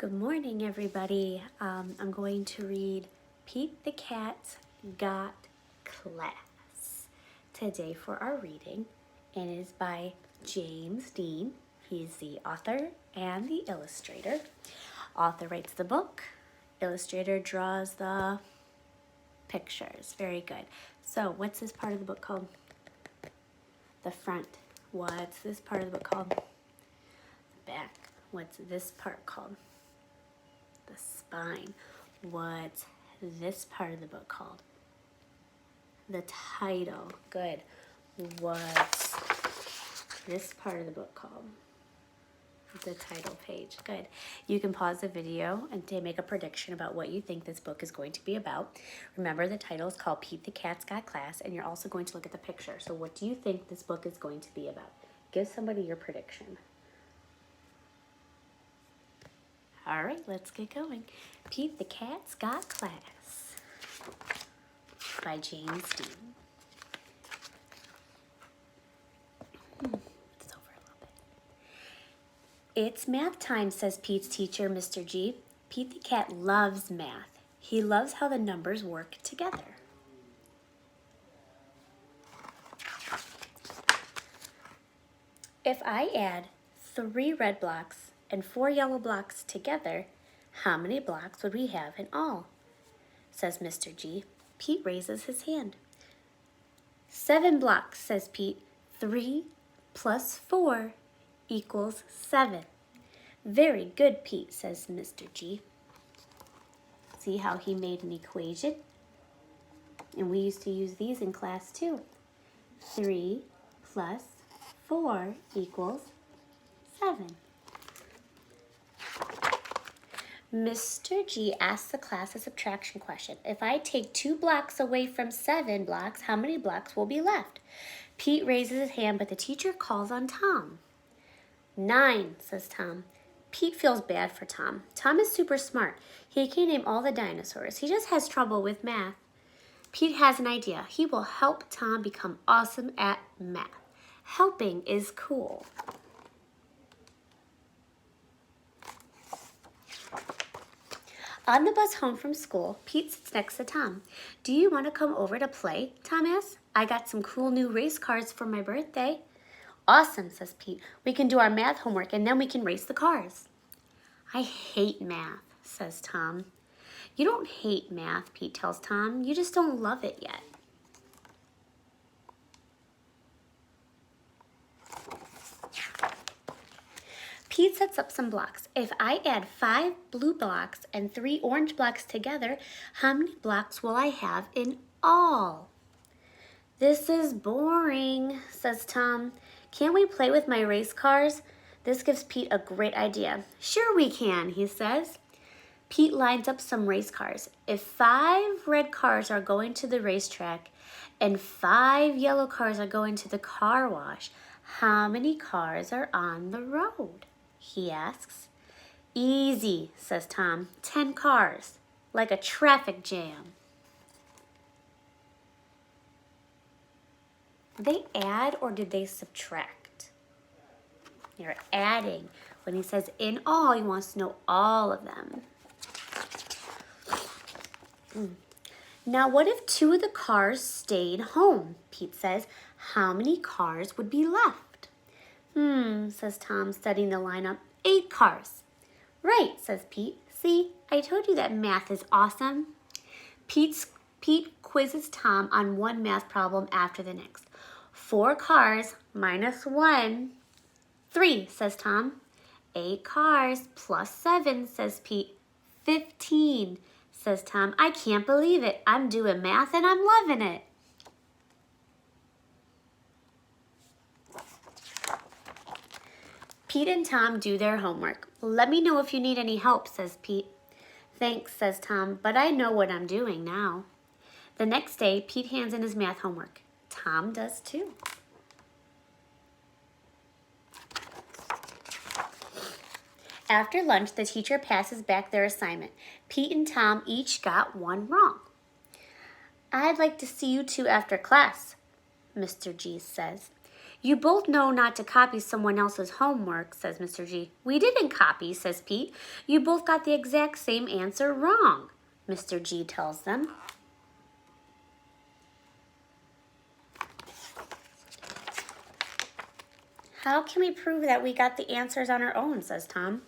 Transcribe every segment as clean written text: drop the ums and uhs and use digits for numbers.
Good morning, everybody. I'm going to read Pete the Cat's Got Class today for our reading, and it is by James Dean. He's the author and the illustrator. Author writes the book, illustrator draws the pictures. Very good. So what's this part of the book called? The front. What's this part of the book called? The back. What's this part called? The spine. What's this part of the book called? The title. Good. What's this part of the book called? The title page. Good. You can pause the video and make a prediction about what you think this book is going to be about. Remember, the title is called Pete the Cat's Got Class, and you're also going to look at the picture. So what do you think this book is going to be about? Give somebody your prediction. All right, let's get going. Pete the Cat's Got Class by James Dean. It's over a little bit. It's math time, says Pete's teacher, Mr. G. Pete the Cat loves math. He loves how the numbers work together. If I add 3 red blocks and 4 yellow blocks together, how many blocks would we have in all? Says Mr. G. Pete raises his hand. 7 blocks, says Pete. 3 plus 4 equals 7. Very good, Pete, says Mr. G. See how he made an equation? And we used to use these in class too. 3 plus 4 equals 7. Mr. G asked the class a subtraction question. If I take 2 blocks away from 7 blocks, how many blocks will be left? Pete raises his hand, but the teacher calls on Tom. 9, says Tom. Pete feels bad for Tom. Tom is super smart. He can name all the dinosaurs. He just has trouble with math. Pete has an idea. He will help Tom become awesome at math. Helping is cool. On the bus home from school, Pete sits next to Tom. Do you want to come over to play? Tom asks. I got some cool new race cars for my birthday. Awesome, says Pete. We can do our math homework and then we can race the cars. I hate math, says Tom. You don't hate math, Pete tells Tom. You just don't love it yet. Pete sets up some blocks. If I add 5 blue blocks and 3 orange blocks together, how many blocks will I have in all? This is boring, says Tom. Can't we play with my race cars? This gives Pete a great idea. Sure we can, he says. Pete lines up some race cars. If 5 red cars are going to the racetrack and 5 yellow cars are going to the car wash, how many cars are on the road? He asks. Easy, says Tom. 10 cars, like a traffic jam. Did they add or did they subtract? You're adding. When he says in all, he wants to know all of them. Now, what if 2 of the cars stayed home? Pete says. How many cars would be left? Says Tom, studying the lineup. 8 cars. Right, says Pete. See, I told you that math is awesome. Pete quizzes Tom on one math problem after the next. 4 cars minus 1. 3, says Tom. 8 cars plus 7, says Pete. 15, says Tom. I can't believe it. I'm doing math and I'm loving it. Pete and Tom do their homework. Let me know if you need any help, says Pete. Thanks, says Tom, but I know what I'm doing now. The next day, Pete hands in his math homework. Tom does too. After lunch, the teacher passes back their assignment. Pete and Tom each got 1 wrong. I'd like to see you 2 after class, Mr. G says. You both know not to copy someone else's homework, says Mr. G. We didn't copy, says Pete. You both got the exact same answer wrong, Mr. G tells them. How can we prove that we got the answers on our own, says Tom.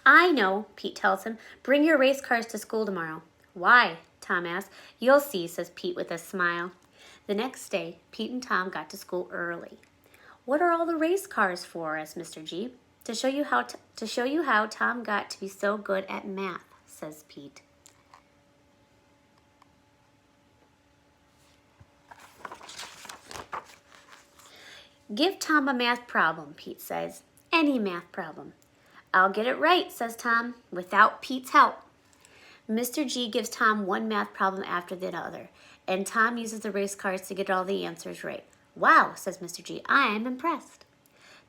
I know, Pete tells him. Bring your race cars to school tomorrow. Why? Tom asks. You'll see, says Pete with a smile. The next day, Pete and Tom got to school early. What are all the race cars for? Asked Mr. G. To show you how Tom got to be so good at math, says Pete. Give Tom a math problem, Pete says. Any math problem. I'll get it right, says Tom, without Pete's help. Mr. G gives Tom one math problem after the other, and Tom uses the race cars to get all the answers right. Wow, says Mr. G, I am impressed.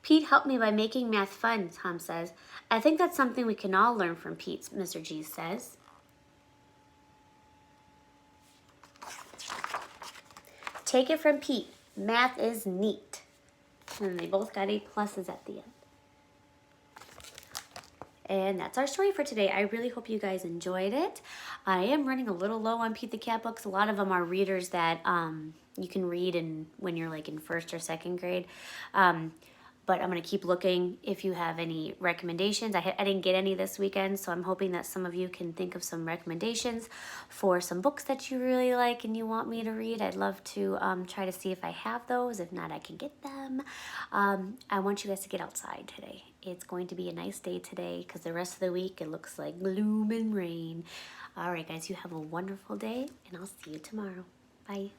Pete helped me by making math fun, Tom says. I think that's something we can all learn from Pete, Mr. G says. Take it from Pete. Math is neat. And they both got A+ at the end. And that's our story for today. I really hope you guys enjoyed it. I am running a little low on Pete the Cat books. A lot of them are readers that you can read when you're like in 1st or 2nd grade. But I'm going to keep looking if you have any recommendations. I didn't get any this weekend, so I'm hoping that some of you can think of some recommendations for some books that you really like and you want me to read. I'd love to try to see if I have those. If not, I can get them. I want you guys to get outside today. It's going to be a nice day today because the rest of the week it looks like gloom and rain. All right, guys, you have a wonderful day, and I'll see you tomorrow. Bye.